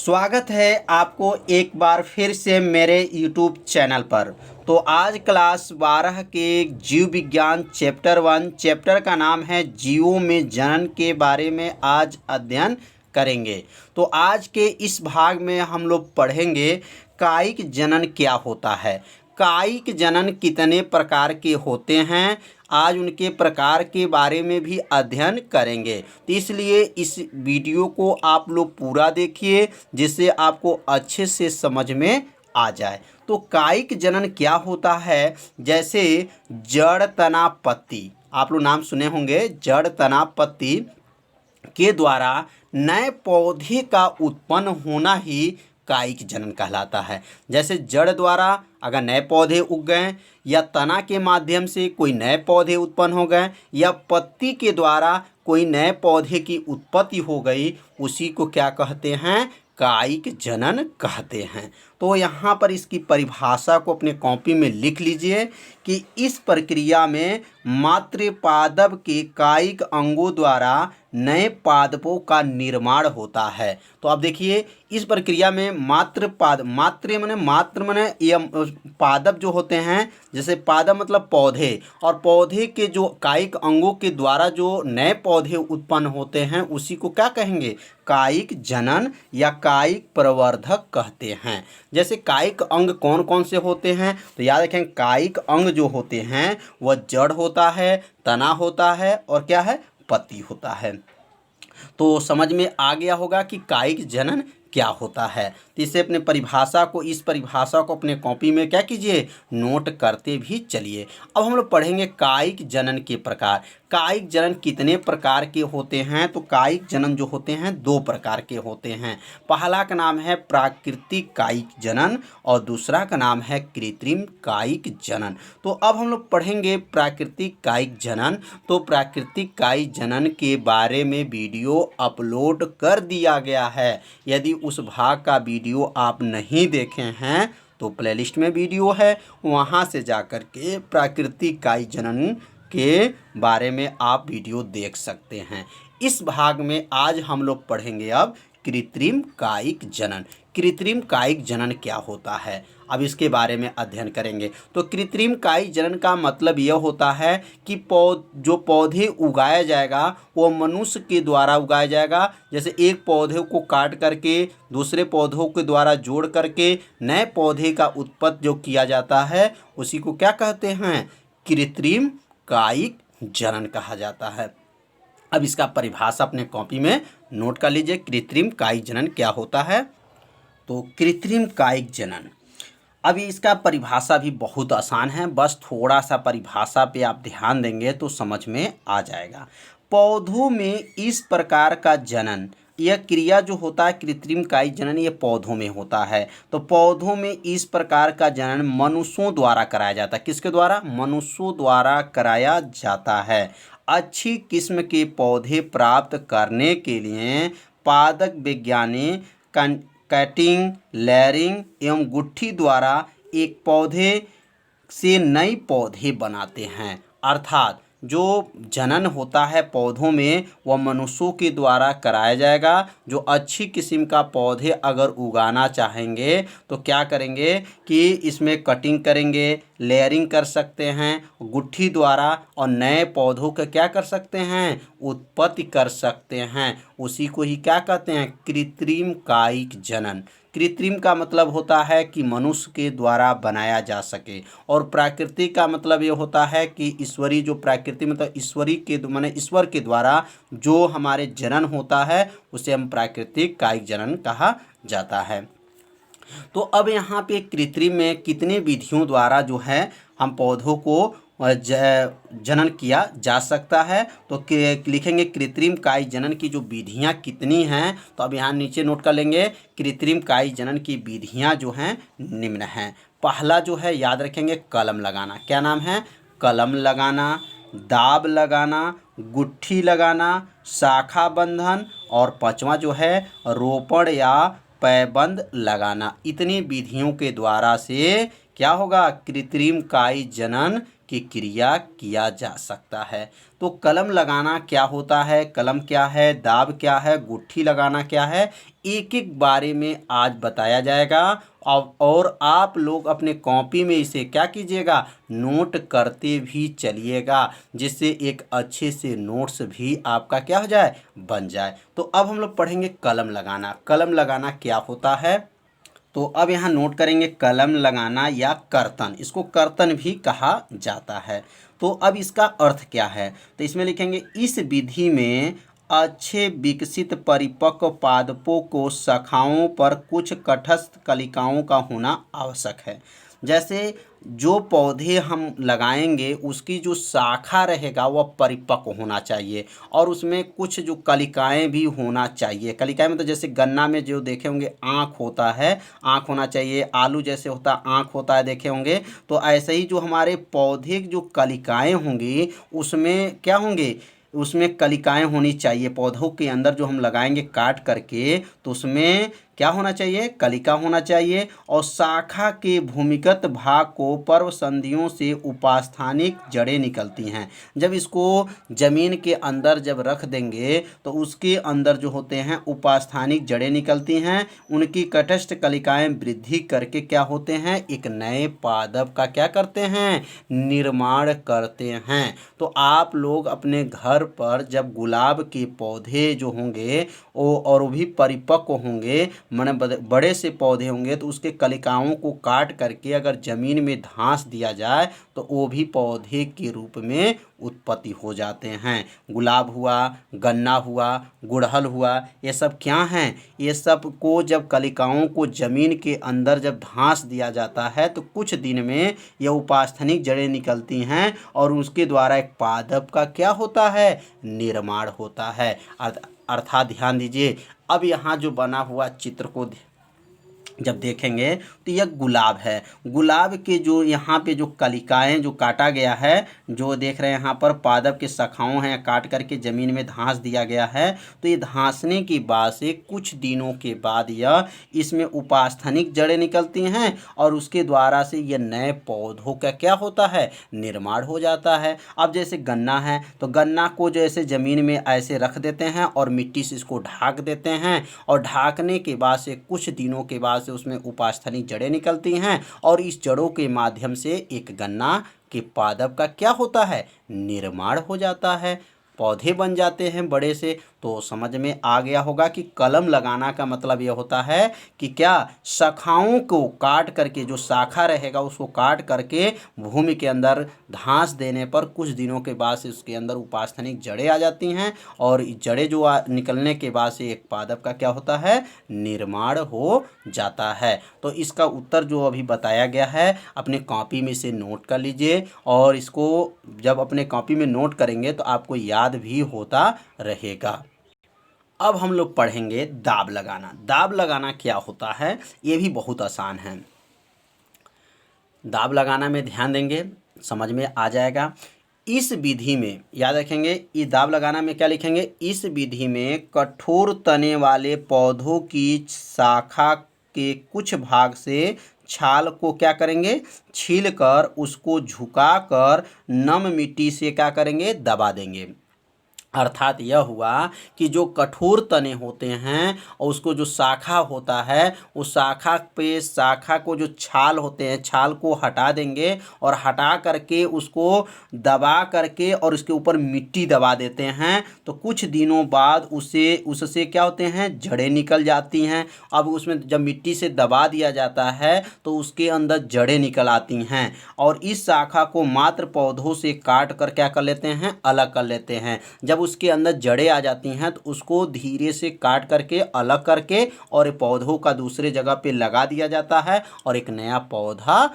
स्वागत है आपको एक बार फिर से मेरे YouTube चैनल पर। तो आज क्लास 12 के जीव विज्ञान चैप्टर 1 चैप्टर का नाम है जीवों में जनन के बारे में आज अध्ययन करेंगे। तो आज के इस भाग में हम लोग पढ़ेंगे कायिक जनन क्या होता है, कायिक जनन कितने प्रकार के होते हैं, आज उनके प्रकार के बारे में भी अध्ययन करेंगे। तो इसलिए इस वीडियो को आप लोग पूरा देखिए जिससे आपको अच्छे से समझ में आ जाए। तो कायिक जनन क्या होता है, जैसे जड़ तना पत्ती, आप लोग नाम सुने होंगे, जड़ तना पत्ती के द्वारा नए पौधे का उत्पन्न होना ही कायिक जनन कहलाता है। जैसे जड़ द्वारा अगर नए पौधे उग गए, या तना के माध्यम से कोई नए पौधे उत्पन्न हो गए, या पत्ती के द्वारा कोई नए पौधे की उत्पत्ति हो गई, उसी को क्या कहते हैं, कायिक जनन कहते हैं। तो यहाँ पर इसकी परिभाषा को अपने कॉपी में लिख लीजिए कि इस प्रक्रिया में मातृ पादप के कायिक अंगों द्वारा नए पादपों का निर्माण होता है। तो अब देखिए इस प्रक्रिया में मातृ माने ये पादप जो होते हैं, जैसे पादप मतलब पौधे, और पौधे के जो कायिक अंगों के द्वारा जो नए पौधे उत्पन्न होते हैं उसी को क्या कहेंगे, कायिक जनन या कायिक प्रवर्धक कहते हैं। जैसे कायिक अंग कौन कौन से होते हैं, तो याद रखें कायिक अंग जो होते हैं वह जड़ होता है, तना होता है और क्या है, पत्ती होता है। तो समझ में आ गया होगा कि कायिक जनन क्या होता है। तो इसे अपने इस परिभाषा को अपने कॉपी में क्या कीजिए, नोट करते भी चलिए। अब हम लोग पढ़ेंगे कायिक जनन के प्रकार। कायिक जनन कितने प्रकार के होते हैं, तो कायिक जनन जो होते हैं दो प्रकार के होते हैं। पहला का नाम है प्राकृतिक कायिक जनन और दूसरा का नाम है कृत्रिम कायिक जनन। तो अब हम लोग पढ़ेंगे प्राकृतिक कायिक जनन। तो प्राकृतिक कायिक जनन के बारे में वीडियो अपलोड कर दिया गया है। यदि उस भाग का वीडियो आप नहीं देखे हैं तो प्लेलिस्ट में वीडियो है, वहां से जाकर के प्राकृतिक कायिक जनन के बारे में आप वीडियो देख सकते हैं। इस भाग में आज हम लोग पढ़ेंगे अब कृत्रिम कायिक जनन। कृत्रिम कायिक जनन क्या होता है, अब इसके बारे में अध्ययन करेंगे। तो कृत्रिम कायिक जनन का मतलब यह होता है कि जो पौधे उगाया जाएगा वो मनुष्य के द्वारा उगाया जाएगा। जैसे एक पौधे को काट करके दूसरे पौधों के द्वारा जोड़ करके नए पौधे का उत्पत्ति जो किया जाता है उसी को क्या कहते हैं, कृत्रिम कायिक जनन कहा जाता है। अब इसका परिभाषा अपने कॉपी में नोट कर लीजिए, कृत्रिम कायिक जनन क्या होता है। तो कृत्रिम कायिक जनन, अभी इसका परिभाषा भी बहुत आसान है, बस थोड़ा सा परिभाषा पे आप ध्यान देंगे तो समझ में आ जाएगा। पौधों में इस प्रकार का जनन, यह क्रिया जो होता है कृत्रिम कायिक जनन, ये पौधों में होता है। तो पौधों में इस प्रकार का जनन मनुष्यों द्वारा कराया जाता है। किसके द्वारा, मनुष्यों द्वारा कराया जाता है। अच्छी किस्म के पौधे प्राप्त करने के लिए पादप वैज्ञानिक कटिंग, लेयरिंग एवं गुट्ठी द्वारा एक पौधे से नए पौधे बनाते हैं। अर्थात जो जनन होता है पौधों में वह मनुष्यों के द्वारा कराया जाएगा। जो अच्छी किस्म का पौधे अगर उगाना चाहेंगे तो क्या करेंगे कि इसमें कटिंग करेंगे, लेयरिंग कर सकते हैं गुट्ठी द्वारा, और नए पौधों का क्या कर सकते हैं, उत्पत्ति कर सकते हैं। उसी को ही क्या कहते हैं, कृत्रिम कायिक जनन। कृत्रिम का मतलब होता है कि मनुष्य के द्वारा बनाया जा सके, और प्राकृतिक का मतलब ये होता है कि ईश्वरीय, जो प्राकृतिक मतलब ईश्वरी के माने ईश्वर के द्वारा जो हमारे जनन होता है उसे हम प्राकृतिक कायिक जनन कहा जाता है। तो अब यहाँ पे कृत्रिम में कितने विधियों द्वारा जो है हम पौधों को जनन किया जा सकता है। तो लिखेंगे कृत्रिम कायिक जनन की जो विधियाँ कितनी हैं, तो अब यहाँ नीचे नोट कर लेंगे। कृत्रिम कायिक जनन की विधियाँ जो हैं निम्न हैं। पहला जो है याद रखेंगे, कलम लगाना। क्या नाम है, कलम लगाना, दाब लगाना, गुट्ठी लगाना, शाखा बंधन, और पांचवा जो है रोपण या पैबंद लगाना। इतनी विधियों के द्वारा से क्या होगा, कृत्रिम काई जनन की क्रिया किया जा सकता है। तो कलम लगाना क्या होता है, कलम क्या है, दाब क्या है, गुट्ठी लगाना क्या है, एक एक बारे में आज बताया जाएगा। और आप लोग अपने कॉपी में इसे क्या कीजिएगा, नोट करते भी चलिएगा, जिससे एक अच्छे से नोट्स भी आपका क्या हो जाए, बन जाए। तो अब हम लोग पढ़ेंगे कलम लगाना। कलम लगाना क्या होता है, तो अब यहाँ नोट करेंगे कलम लगाना या कर्तन, इसको कर्तन भी कहा जाता है। तो अब इसका अर्थ क्या है, तो इसमें लिखेंगे इस विधि में अच्छे विकसित परिपक्व पादपों को शाखाओं पर कुछ तटस्थ कलिकाओं का होना आवश्यक है। जैसे जो पौधे हम लगाएंगे उसकी जो शाखा रहेगा वह परिपक्व होना चाहिए और उसमें कुछ जो कलिकाएं भी होना चाहिए। कलिकाएं मतलब जैसे गन्ना में जो देखे होंगे आँख होता है, आँख होना चाहिए, आलू जैसे होता है आँख होता है देखे होंगे। तो ऐसे ही जो हमारे पौधे की जो कलिकाएं होंगी उसमें क्या होंगे, उसमें कलिकाएं होनी चाहिए। पौधों के अंदर जो हम लगाएंगे काट करके तो उसमें क्या होना चाहिए, कलिका होना चाहिए। और शाखा के भूमिगत भाग को पर्व संधियों से उपास्थानिक जड़ें निकलती हैं। जब इसको जमीन के अंदर जब रख देंगे तो उसके अंदर जो होते हैं उपास्थानिक जड़ें निकलती हैं, उनकी तटस्थ कलिकाएं वृद्धि करके क्या होते हैं, एक नए पादप का क्या करते हैं, निर्माण करते हैं। तो आप लोग अपने घर पर जब गुलाब के पौधे जो होंगे वो भी परिपक्व होंगे, माने बड़े से पौधे होंगे, तो उसके कलिकाओं को काट करके अगर ज़मीन में धंस दिया जाए तो वो भी पौधे के रूप में उत्पत्ति हो जाते हैं। गुलाब हुआ, गन्ना हुआ, गुड़हल हुआ, ये सब क्या हैं, ये सब को जब कलिकाओं को ज़मीन के अंदर जब धंस दिया जाता है तो कुछ दिन में ये उपास्थानिक जड़ें निकलती हैं और उसके द्वारा एक पादप का क्या होता है, निर्माण होता है। अर्थात ध्यान दीजिए, अब यहाँ जो बना हुआ चित्र को जब देखेंगे तो यह गुलाब है। गुलाब के जो यहाँ पे जो कलिकाएं जो काटा गया है, जो देख रहे हैं यहाँ पर पादप के शाखाओं हैं, काट करके ज़मीन में धंस दिया गया है। तो ये धंसने की बाद से कुछ दिनों के बाद यह इसमें उपास्थानिक जड़ें निकलती हैं और उसके द्वारा से यह नए पौधों का क्या होता है, निर्माण हो जाता है। अब जैसे गन्ना है तो गन्ना को जैसे ज़मीन में ऐसे रख देते हैं और मिट्टी से इसको ढाक देते हैं और ढाकने के बाद से कुछ दिनों के बाद से उसमें उपास्थानिक जड़ें निकलती हैं और इस जड़ों के माध्यम से एक गन्ना के पादप का क्या होता है, निर्माण हो जाता है, पौधे बन जाते हैं बड़े से। तो समझ में आ गया होगा कि कलम लगाना का मतलब यह होता है कि क्या, शाखाओं को काट करके जो शाखा रहेगा उसको काट करके भूमि के अंदर धंस देने पर कुछ दिनों के बाद से उसके अंदर उपास्थानिक जड़ें आ जाती हैं और जड़ें जो निकलने के बाद से एक पादप का क्या होता है, निर्माण हो जाता है। तो इसका उत्तर जो अभी बताया गया है अपने कॉपी में से नोट कर लीजिए और इसको जब अपने कॉपी में नोट करेंगे तो आपको याद भी होता रहेगा। अब हम लोग पढ़ेंगे दाब लगाना। दाब लगाना क्या होता है, ये भी बहुत आसान है। दाब लगाना में ध्यान देंगे समझ में आ जाएगा। इस विधि में याद रखेंगे, ये दाब लगाना में क्या लिखेंगे, इस विधि में कठोर तने वाले पौधों की शाखा के कुछ भाग से छाल को क्या करेंगे, छील कर उसको झुकाकर नम मिट्टी से क्या करेंगे, दबा देंगे। अर्थात यह हुआ कि जो कठोर तने होते हैं और उसको जो शाखा होता है उस शाखा पे, शाखा को जो छाल होते हैं छाल को हटा देंगे और हटा करके उसको दबा करके और उसके ऊपर मिट्टी दबा देते हैं। तो कुछ दिनों बाद उससे क्या होते हैं, जड़ें निकल जाती हैं। अब उसमें जब मिट्टी से दबा दिया जाता है तो उसके अंदर जड़ें निकल आती हैं और इस शाखा को मात्र पौधों से काट कर क्या कर लेते हैं, अलग कर लेते हैं। जब उसके अंदर जड़ें आ जाती हैं तो उसको धीरे से काट करके अलग करके और पौधों का दूसरे जगह पे लगा दिया जाता है और एक नया पौधा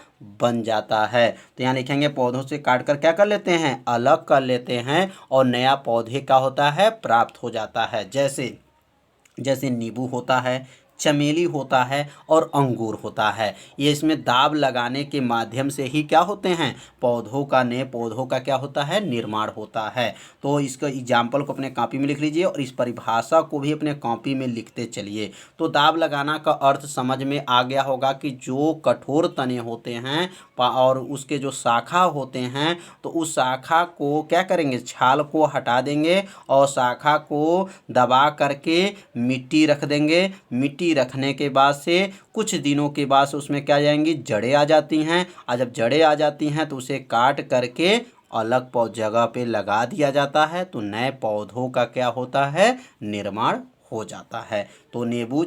बन जाता है। तो यहाँ लिखेंगे पौधों से काट कर क्या कर लेते हैं, अलग कर लेते हैं और नया पौधे का होता है प्राप्त हो जाता है। जैसे नींबू होता है, चमेली होता है और अंगूर होता है। ये इसमें दाब लगाने के माध्यम से ही क्या होते हैं, पौधों का, नए पौधों का क्या होता है, निर्माण होता है। तो इसका एग्जाम्पल को अपने कॉपी में लिख लीजिए और इस परिभाषा को भी अपने कॉपी में लिखते चलिए। तो दाब लगाना का अर्थ समझ में आ गया होगा कि जो कठोर तने होते हैं और उसके जो शाखा होते हैं, तो उस शाखा को क्या करेंगे, छाल को हटा देंगे और शाखा को दबा करके मिट्टी रख देंगे। मिट्टी रखने के बाद से कुछ दिनों के बाद से उसमें क्या आ जाएंगी, जड़ें आ जाती हैं। और जब जड़ें आ जाती हैं तो उसे काट करके अलग जगह पे लगा दिया जाता है, तो नए पौधों का क्या होता है, निर्माण हो जाता है। तो नींबू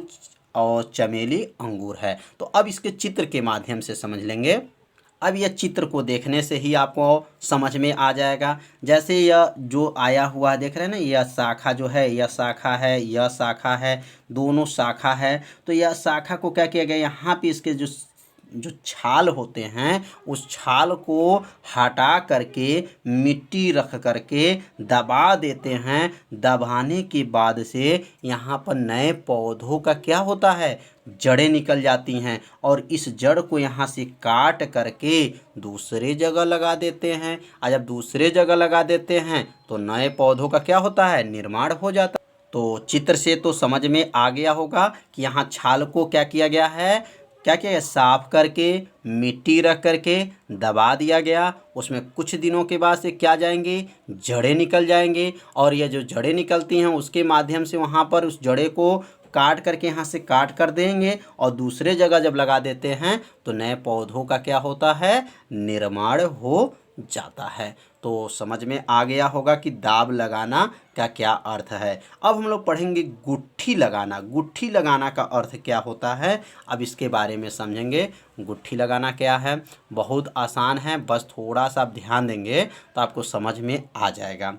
और चमेली अंगूर है। तो अब इसके चित्र के माध्यम से समझ लेंगे। अब यह चित्र को देखने से ही आपको समझ में आ जाएगा। जैसे यह जो आया हुआ देख रहे हैं ना, यह शाखा जो है, यह शाखा है, यह शाखा है, दोनों शाखा है। तो यह शाखा को क्या किया गया, यहाँ पे इसके जो जो छाल होते हैं उस छाल को हटा करके मिट्टी रख करके दबा देते हैं। दबाने के बाद से यहाँ पर नए पौधों का क्या होता है, जड़ें निकल जाती हैं और इस जड़ को यहाँ से काट करके दूसरे जगह लगा देते हैं। और जब दूसरे जगह लगा देते हैं तो नए पौधों का क्या होता है, निर्माण हो जाता है। तो चित्र से तो समझ में आ गया होगा कि यहाँ छाल को क्या किया गया है, क्या किया गया, साफ करके मिट्टी रख करके दबा दिया गया। उसमें कुछ दिनों के बाद से क्या जाएंगे, जड़ें निकल जाएंगे और ये जो जड़ें निकलती हैं उसके माध्यम से वहाँ पर उस जड़े को काट करके यहाँ से काट कर देंगे और दूसरे जगह जब लगा देते हैं तो नए पौधों का क्या होता है, निर्माण हो जाता है। तो समझ में आ गया होगा कि दाब लगाना का क्या अर्थ है। अब हम लोग पढ़ेंगे गुट्ठी लगाना। गुट्ठी लगाना का अर्थ क्या होता है, अब इसके बारे में समझेंगे। गुट्ठी लगाना क्या है, बहुत आसान है, बस थोड़ा सा आप ध्यान देंगे तो आपको समझ में आ जाएगा।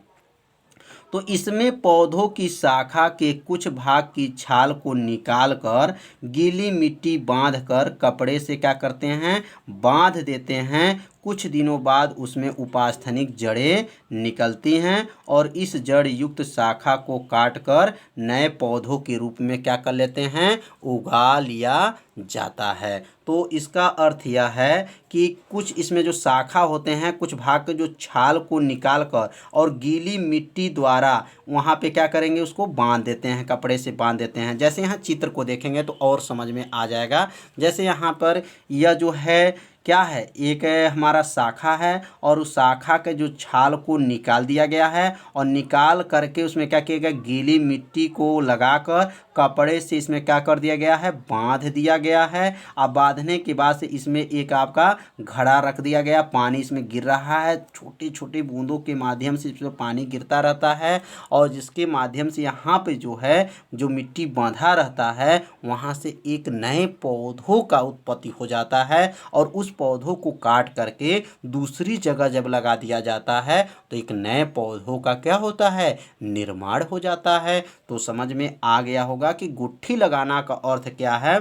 तो इसमें पौधों की शाखा के कुछ भाग की छाल को निकाल कर गीली मिट्टी बांध कर कपड़े से क्या करते हैं, बांध देते हैं। कुछ दिनों बाद उसमें उपास्थनिक जड़ें निकलती हैं और इस जड़ युक्त शाखा को काटकर नए पौधों के रूप में क्या कर लेते हैं, उगा लिया जाता है। तो इसका अर्थ यह है कि कुछ इसमें जो शाखा होते हैं, कुछ भाग के जो छाल को निकाल कर और गीली मिट्टी द्वारा वहाँ पे क्या करेंगे, उसको बांध देते हैं, कपड़े से बांध देते हैं। जैसे यहाँ चित्र को देखेंगे तो और समझ में आ जाएगा। जैसे यहाँ पर यह जो है क्या है, एक हमारा शाखा है और उस शाखा के जो छाल को निकाल दिया गया है और निकाल करके उसमें क्या किया गया, गीली मिट्टी को लगाकर कपड़े से इसमें क्या कर दिया गया है, बांध दिया गया है। अब बांधने के बाद से इसमें एक आपका घड़ा रख दिया गया, पानी इसमें गिर रहा है, छोटी छोटी बूंदों के माध्यम से इसमें पानी गिरता रहता है और जिसके माध्यम से यहाँ पे जो है, जो मिट्टी बांधा रहता है वहाँ से एक नए पौधों का उत्पत्ति हो जाता है और उस पौधों को काट करके दूसरी जगह जब लगा दिया जाता है तो एक नए पौधों का क्या होता है, निर्माण हो जाता है। तो समझ में आ गया होगा कि गुट्ठी लगाना का अर्थ क्या है।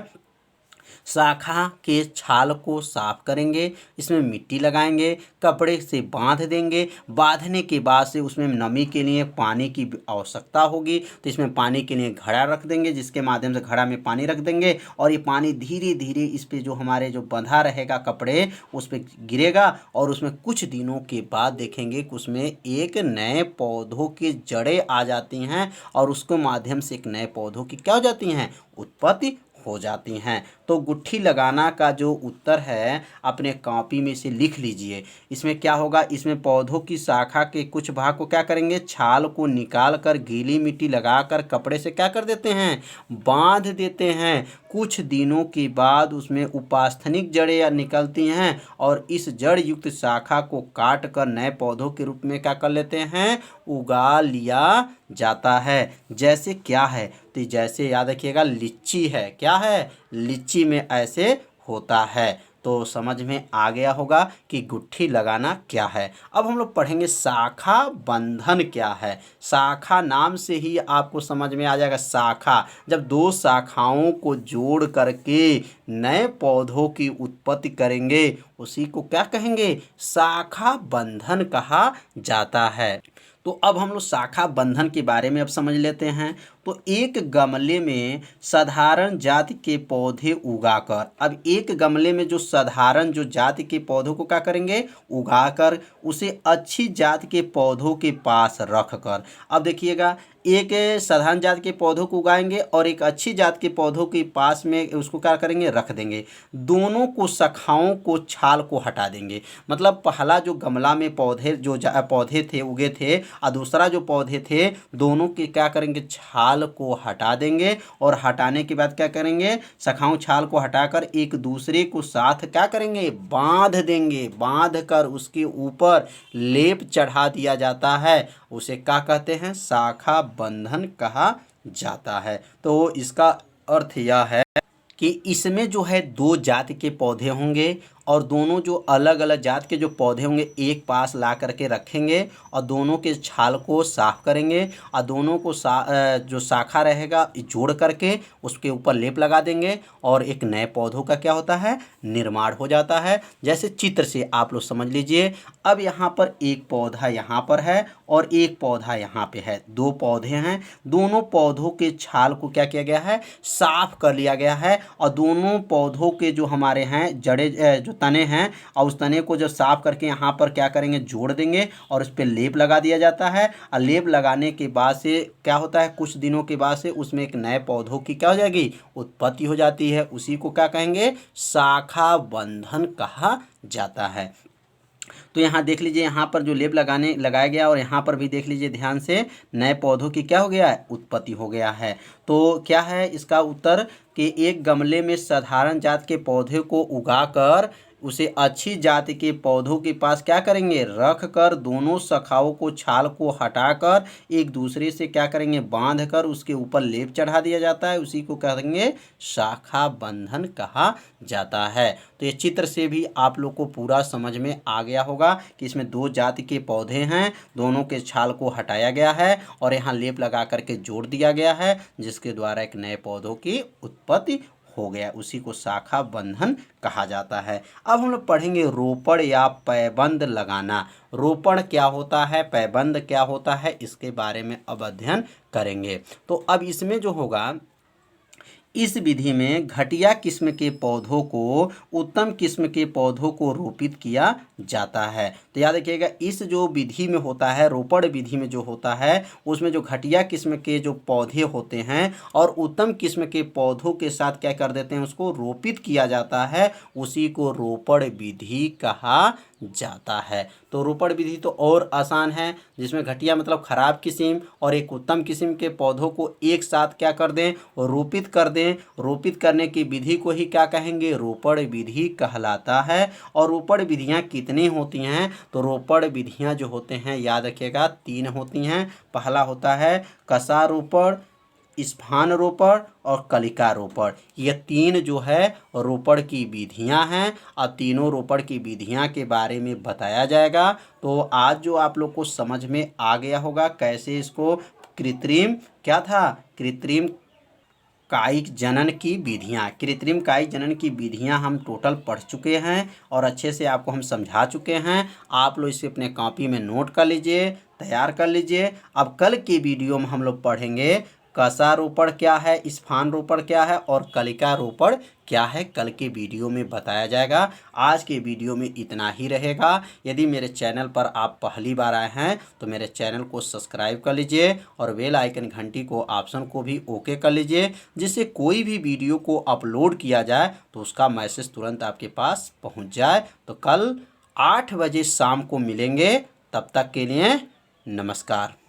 शाखा के छाल को साफ करेंगे, इसमें मिट्टी लगाएंगे, कपड़े से बांध देंगे। बांधने के बाद से उसमें नमी के लिए पानी की आवश्यकता होगी तो इसमें पानी के लिए घड़ा रख देंगे, जिसके माध्यम से घड़ा में पानी रख देंगे और ये पानी धीरे धीरे इस पे जो हमारे जो बंधा रहेगा कपड़े उस पर गिरेगा और उसमें कुछ दिनों के बाद देखेंगे कि उसमें एक नए पौधों की जड़ें आ जाती हैं और उसके माध्यम से एक नए पौधों की क्या हो जाती हैं, उत्पत्ति हो जाती हैं। तो गुट्ठी लगाना का जो उत्तर है अपने कॉपी में से लिख लीजिए। इसमें क्या होगा, इसमें पौधों की शाखा के कुछ भाग को क्या करेंगे, छाल को निकाल कर गीली मिट्टी लगाकर कपड़े से क्या कर देते हैं, बांध देते हैं। कुछ दिनों के बाद उसमें उपास्थनिक जड़ें निकलती हैं और इस जड़ युक्त शाखा को काट कर नए पौधों के रूप में क्या कर लेते हैं, उगा लिया जाता है। जैसे क्या है, तो जैसे याद रखिएगा लीची है, क्या है, लीची में ऐसे होता है। तो समझ में आ गया होगा कि गुट्ठी लगाना क्या है। अब हम लोग पढ़ेंगे शाखा बंधन क्या है। शाखा नाम से ही आपको समझ में आ जाएगा। शाखा, जब दो शाखाओं को जोड़ करके नए पौधों की उत्पत्ति करेंगे उसी को क्या कहेंगे, शाखा बंधन कहा जाता है। तो अब हम लोग शाखा बंधन के बारे में अब समझ लेते हैं। तो एक गमले में साधारण जाति के पौधे उगाकर, अब एक गमले में जो साधारण जो जाति के पौधों को क्या करेंगे, उगाकर उसे अच्छी जाति के पौधों के पास रखकर। अब देखिएगा, एक साधारण जात के पौधों को उगाएंगे और एक अच्छी जात के पौधों के पास में उसको क्या करेंगे, रख देंगे। दोनों को शाखाओं को छाल को हटा देंगे। मतलब पहला जो गमला में पौधे जो पौधे थे उगे थे और दूसरा जो पौधे थे, दोनों के क्या करेंगे, छाल को हटा देंगे। और हटाने के बाद क्या करेंगे, शाखाओं छाल को हटाकर एक दूसरे को साथ क्या करेंगे, बांध देंगे। बांध कर उसके ऊपर लेप चढ़ा दिया जाता है। उसे क्या कहते हैं, शाखा बंधन कहा जाता है। तो इसका अर्थ यह है कि इसमें जो है दो जाति के पौधे होंगे और दोनों जो अलग अलग जात के जो पौधे होंगे एक पास ला करके रखेंगे और दोनों के छाल को साफ करेंगे और दोनों को जो शाखा रहेगा जोड़ करके उसके ऊपर लेप लगा देंगे और एक नए पौधों का क्या होता है, निर्माण हो जाता है। जैसे चित्र से आप लोग समझ लीजिए। अब यहाँ पर एक पौधा यहाँ पर है और एक पौधा यहाँ पे है, दो पौधे हैं। दोनों पौधों के छाल को क्या किया गया है, साफ कर लिया गया है और दोनों पौधों के जो हमारे हैं जड़े जो तने हैं और उस तने को जो साफ करके यहाँ पर क्या करेंगे, जोड़ देंगे और उस पर लेप लगा दिया जाता है। और लेप लगाने के बाद से क्या होता है, कुछ दिनों के बाद से उसमें एक नए पौधों की क्या हो जाएगी, उत्पत्ति हो जाती है। उसी को क्या कहेंगे, शाखा बंधन कहा जाता है। तो यहाँ देख लीजिए, यहाँ पर जो लेप लगाया गया और यहाँ पर भी देख लीजिए ध्यान से, नए पौधों की क्या हो गया है, उत्पत्ति हो गया है। तो क्या है इसका उत्तर कि एक गमले में साधारण जात के पौधे को उगाकर उसे अच्छी जाति के पौधों के पास क्या करेंगे, रख कर दोनों शाखाओं को छाल को हटाकर एक दूसरे से क्या करेंगे, बांध कर उसके ऊपर लेप चढ़ा दिया जाता है। उसी को कहेंगे शाखा बंधन कहा जाता है। तो ये चित्र से भी आप लोग को पूरा समझ में आ गया होगा कि इसमें दो जाति के पौधे हैं, दोनों के छाल को हटाया गया है और यहाँ लेप लगा करके जोड़ दिया गया है, जिसके द्वारा एक नए पौधों की उत्पत्ति हो गया। उसी को शाखा बंधन कहा जाता है। अब हम लोग पढ़ेंगे रोपण या पैबंद लगाना। रोपण क्या होता है, पैबंद क्या होता है, इसके बारे में अब अध्ययन करेंगे। तो अब इसमें जो होगा, इस विधि में घटिया किस्म के पौधों को उत्तम किस्म के पौधों को रोपित किया जाता है। तो याद रखिएगा, इस जो विधि में होता है, रोपण विधि में जो होता है, उसमें जो घटिया किस्म के जो पौधे होते हैं और उत्तम किस्म के पौधों के साथ क्या कर देते हैं, उसको रोपित किया जाता है। उसी को रोपण विधि कहा जाता है। तो रोपण विधि तो और आसान है, जिसमें घटिया मतलब खराब किस्म और एक उत्तम किस्म के पौधों को एक साथ क्या कर दें, रोपित कर दें। रोपित करने की विधि को ही क्या कहेंगे, रोपण विधि कहलाता है। और रोपण विधियां कितनी होती हैं, तो रोपण विधियां जो होते हैं याद रखिएगा 3 होती हैं। पहला होता है कसा रोपण, स्फान रोपण और कलिका रोपण। ये 3 जो है रोपण की विधियां हैं और तीनों रोपण की विधियां के बारे में बताया जाएगा। तो आज जो आप लोग को समझ में आ गया होगा कैसे इसको कृत्रिम क्या था, कृत्रिम कायिक जनन की विधियां, कृत्रिम कायिक जनन की विधियां हम टोटल पढ़ चुके हैं और अच्छे से आपको हम समझा चुके हैं। आप लोग इसे अपने कॉपी में नोट कर लीजिए, तैयार कर लीजिए। अब कल की वीडियो में हम लोग पढ़ेंगे कसा रोपण क्या है, स्फान रोपण क्या है और कलिका रोपण क्या है, कल के वीडियो में बताया जाएगा। आज के वीडियो में इतना ही रहेगा। यदि मेरे चैनल पर आप पहली बार आए हैं तो मेरे चैनल को सब्सक्राइब कर लीजिए और बेल आइकन घंटी को ऑप्शन को भी ओके कर लीजिए, जिससे कोई भी वीडियो को अपलोड किया जाए तो उसका मैसेज तुरंत आपके पास पहुंच जाए। तो कल 8 बजे शाम को मिलेंगे। तब तक के लिए नमस्कार।